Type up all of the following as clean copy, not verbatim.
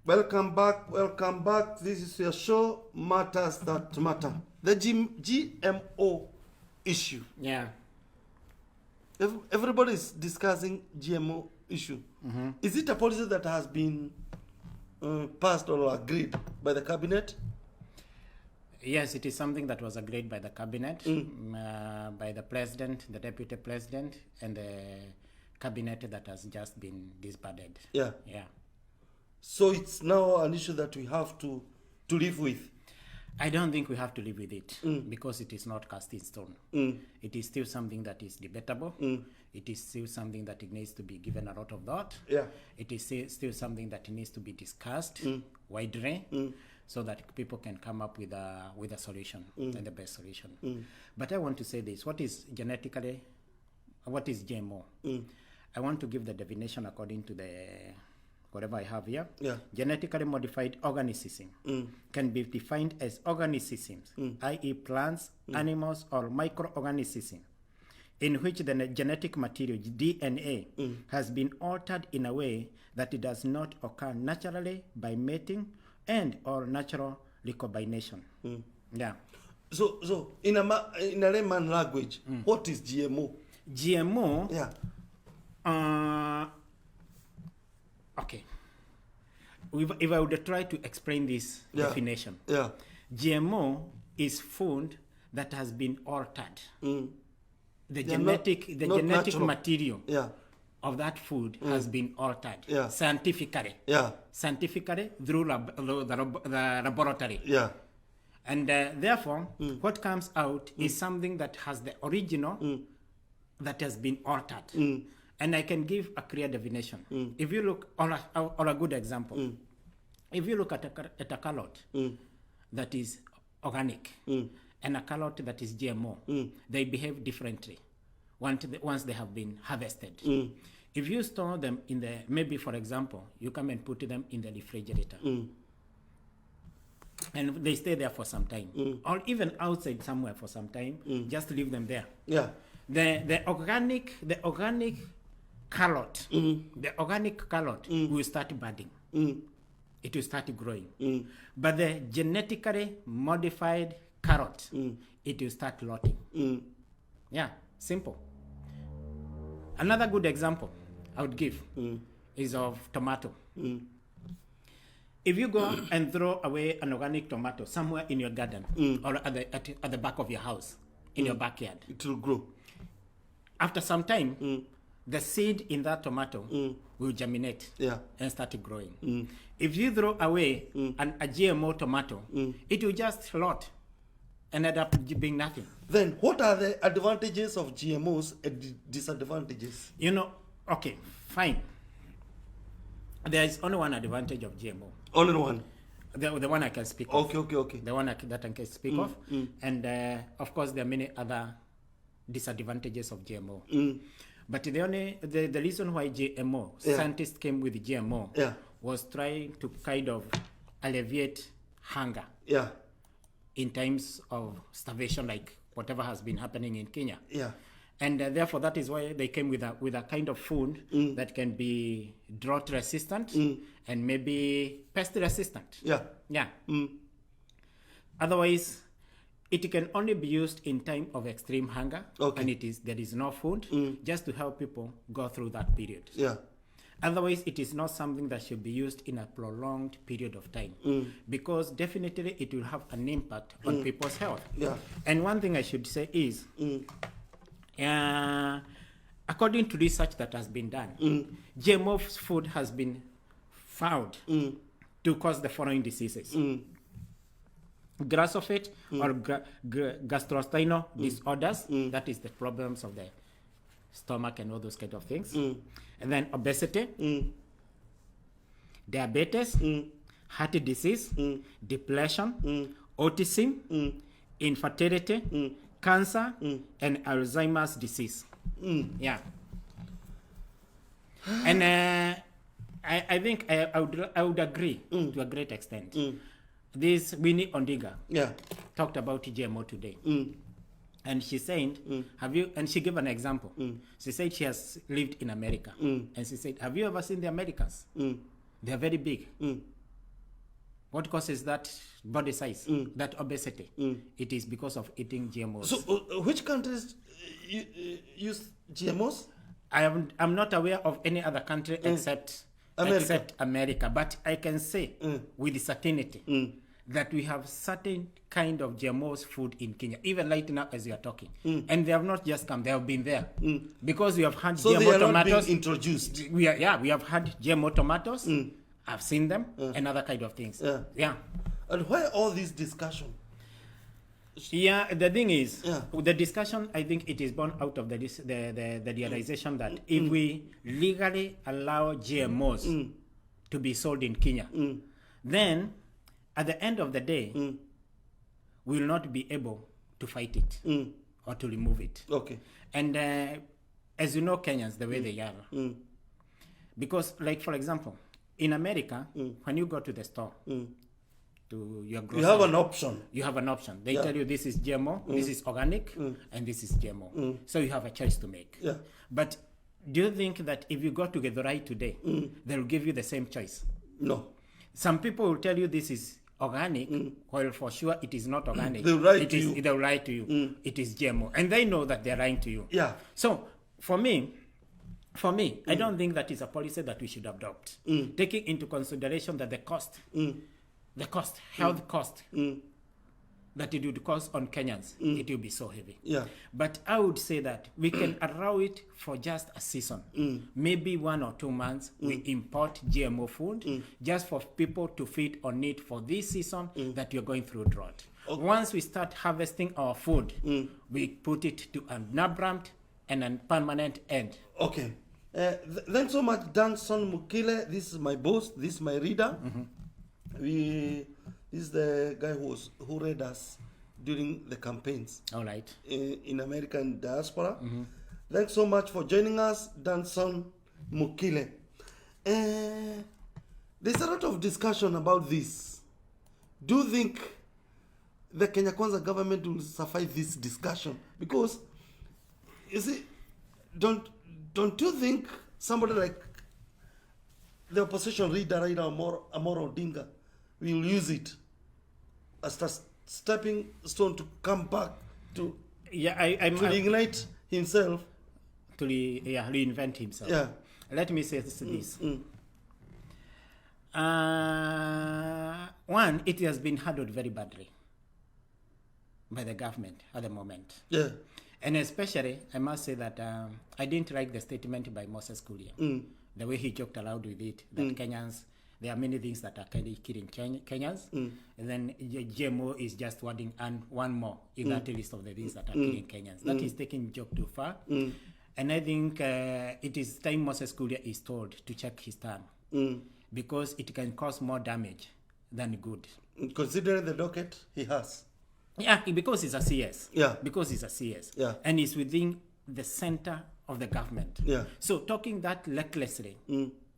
Welcome back, welcome back. This is your show, Matters That Matter. The GMO issue. Yeah. Everybody is discussing GMO issue. Is it a policy that has been passed or agreed by the cabinet? Yes, it is something that was agreed by the cabinet, by the president, the deputy president, and the cabinet that has just been disbanded. Yeah. Yeah. So it's now an issue that we have to live with. I don't think we have to live with it because it is not cast in stone. It is still something that is debatable. It is still something that it needs to be given a lot of thought. Yeah. It is still something that needs to be discussed widely so that people can come up with a solution and the best solution. But I want to say this: what is GMO? I want to give the definition according to the whatever I have here. Yeah. Genetically modified organism can be defined as organisms, i.e. plants, animals, or microorganisms, in which the genetic material, DNA, has been altered in a way that it does not occur naturally by mating and or natural recombination. Yeah. So in a layman language, what is GMO? GMO. Yeah. Okay. If I would try to explain this definition, GMO is food that has been altered. The genetic material of that food has been altered scientifically. Scientifically through the laboratory. And therefore, what comes out is something that has the original that has been altered. And I can give a clear definition. If you look, or a good example, if you look at a carrot that is organic and a carrot that is GMO, they behave differently once they have been harvested. If you store them in maybe for example, you come and put them in the refrigerator, and they stay there for some time, or even outside somewhere for some time, just leave them there. The organic carrot, will start budding. It will start growing. But the genetically modified carrot, it will start rotting. Yeah, simple. Another good example I would give is of tomato. If you go and throw away an organic tomato somewhere in your garden or at the back of your house, in your backyard, it will grow. After some time, the seed in that tomato will germinate and start growing. If you throw away a GMO tomato, it will just rot and end up being nothing. Then what are the advantages of GMOs and disadvantages? Okay, fine. There is only one advantage of GMO. Only one? The one I can speak of. Okay. The one that I can speak of. And of course, there are many other disadvantages of GMO. But the reason why scientists came with GMO was trying to kind of alleviate hunger in times of starvation, like whatever has been happening in Kenya. And therefore, that is why they came with a kind of food that can be drought resistant and maybe pest resistant. Otherwise, it can only be used in time of extreme hunger, and there is no food, just to help people go through that period. Otherwise, it is not something that should be used in a prolonged period of time, because definitely it will have an impact on people's health. And one thing I should say is, according to research that has been done, GMO food has been found to cause the following diseases. Grassophet or gastrointestinal disorders, that is the problems of the stomach and all those kind of things. And then obesity, diabetes, heart disease, depression, autism, infertility, cancer, and Alzheimer's disease. And I think I would agree to a great extent. This Winnie Ondiga talked about GMO today. And she said, and she gave an example. She said she has lived in America. And she said, have you ever seen the Americans? They are very big. What causes that body size, that obesity? It is because of eating GMOs. So, which countries use GMOs? I'm not aware of any other country except America. But I can say with certainty that we have certain kind of GMOs food in Kenya, even right now as we are talking. And they have not just come; they have been there because we have had so GMO they are tomatoes. not being introduced. We have had GMO tomatoes. I've seen them and other kind of things. Yeah. And why all this discussion? Yeah, the thing is, the discussion, I think it is born out of the realization that if we legally allow GMOs to be sold in Kenya, then at the end of the day, we will not be able to fight it or to remove it. Okay. And as you know, Kenyans, the way they are. Because, like, for example, in America, when you go to the store, to your grocery, you have an option. You have an option. They tell you this is GMO, this is organic, and this is GMO. So you have a choice to make. Yeah. But do you think that if you go to Githurai today, they'll give you the same choice? No. Some people will tell you this is organic, while for sure it is not organic. They'll lie to you. They'll lie to you. It is GMO. And they know that they're lying to you. Yeah. So for me, I don't think that is a policy that we should adopt. Taking into consideration that the cost, health cost, that it would cost on Kenyans, it will be so heavy. Yeah. But I would say that we can allow it for just a season. Maybe 1 or 2 months, we import GMO food just for people to feed on it for this season that you're going through drought. Okay. Once we start harvesting our food, we put it to an abrupt and a permanent end. Okay. Thanks so much, Danson Mukile. This is my boss. This is my reader. This is the guy who read us during the campaigns. All right. In American diaspora. Thanks so much for joining us, Danson Mukile. There's a lot of discussion about this. Do you think the Kenya Kwanza government will survive this discussion? Because, you see, don't you think somebody like the opposition leader Amoro Odinga will use it as a stepping stone to come back to reignite himself? To reinvent himself. Yeah. Let me say this. One, it has been handled very badly by the government at the moment. Yeah. And especially, I must say that I didn't like the statement by Moses Kuria. The way he joked around with it, that Kenyans, there are many things that are killing Kenyans. And then GMO is just one more in that list of the things that are killing Kenyans. That is taking joke too far. And I think it is time Moses Kuria is told to check his tongue. Because it can cause more damage than good. Considering the docket he has. Yeah, because he's a CS. Yeah. Because he's a CS. Yeah. And he's within the center of the government. Yeah. So talking that recklessly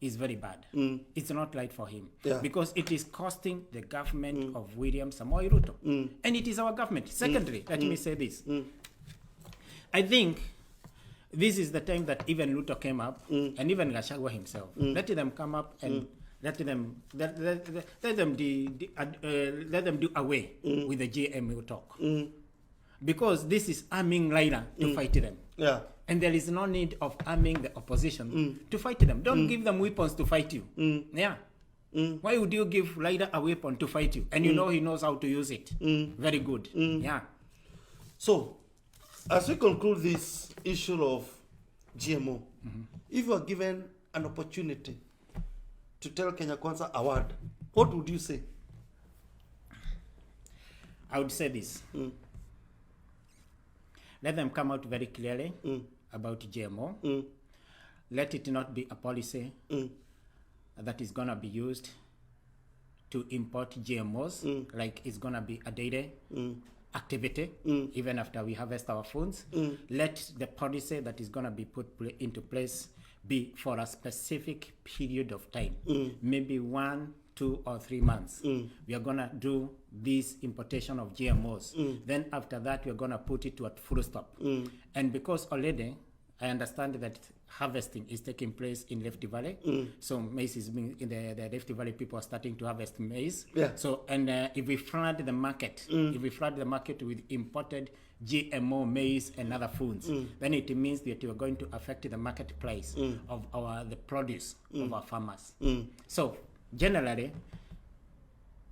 is very bad. It's not right for him. Yeah. Because it is costing the government of William Samoei Ruto. And it is our government. Secondly, let me say this. I think this is the time that even Ruto came up, and even Gachagua himself. Let them come up and let them do away with the GMO talk. Because this is arming Raila to fight them. Yeah. And there is no need of arming the opposition to fight them. Don't give them weapons to fight you. Yeah. Why would you give Raila a weapon to fight you? And you know he knows how to use it. Very good. Yeah. So, as we conclude this issue of GMO, if you are given an opportunity to tell Kenya Kwanza a word, what would you say? I would say this. Let them come out very clearly about GMO. Let it not be a policy that is going to be used to import GMOs, like it's going to be a daily activity, even after we harvest our foods. Let the policy that is going to be put into place be for a specific period of time, maybe 1, 2, or 3 months. We are going to do this importation of GMOs. Then after that, we are going to put it to a full stop. And because already I understand that harvesting is taking place in Rift Valley. So maize is being in the Rift Valley. People are starting to harvest maize. Yeah. So if we flood the market, with imported GMO maize and other foods, then it means that you are going to affect the market price of the produce of our farmers. So generally,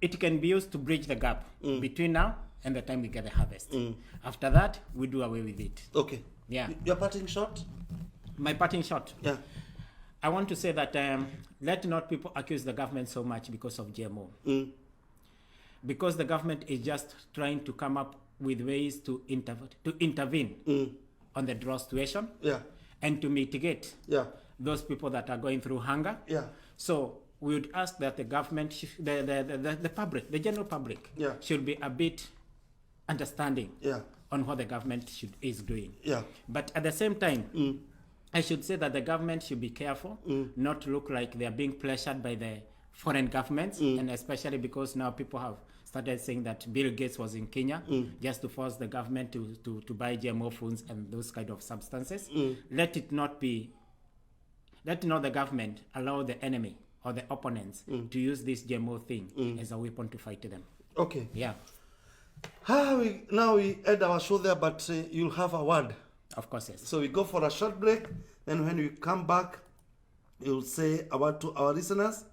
it can be used to bridge the gap between now and the time we get the harvest. After that, we do away with it. Okay. Yeah. Your parting shot? My parting shot? Yeah. I want to say that let not people accuse the government so much because of GMO. Because the government is just trying to come up with ways to intervene on the drought situation and to mitigate those people that are going through hunger. Yeah. So we would ask that the government, the public, the general public, should be a bit understanding on what the government is doing. Yeah. But at the same time, I should say that the government should be careful not to look like they are being pressured by the foreign governments, and especially because now people have started saying that Bill Gates was in Kenya just to force the government to buy GMO foods and those kind of substances. Let not the government allow the enemy or the opponents to use this GMO thing as a weapon to fight them. Okay. Yeah. Now we end our show there, but you'll have a word. Of course, yes. So we go for a short break, and when we come back, you'll say a word to our listeners.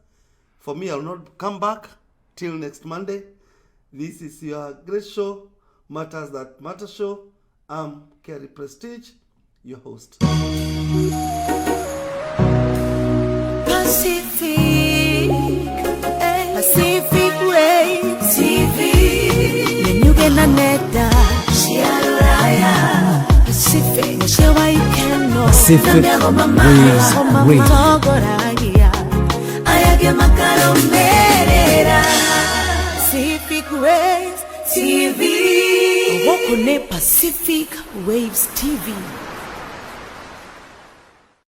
For me, I'll not come back till next Monday. This is your great show, Matters That Matter show. I'm Kerry Prestige, your host. Pacific Way TV. Menyuge na neta Shiaraya Pacific Shewa ikeno Pacific Waves Togoragia Ayage makaro merera Pacific Waves TV Woko ne Pacific Waves TV.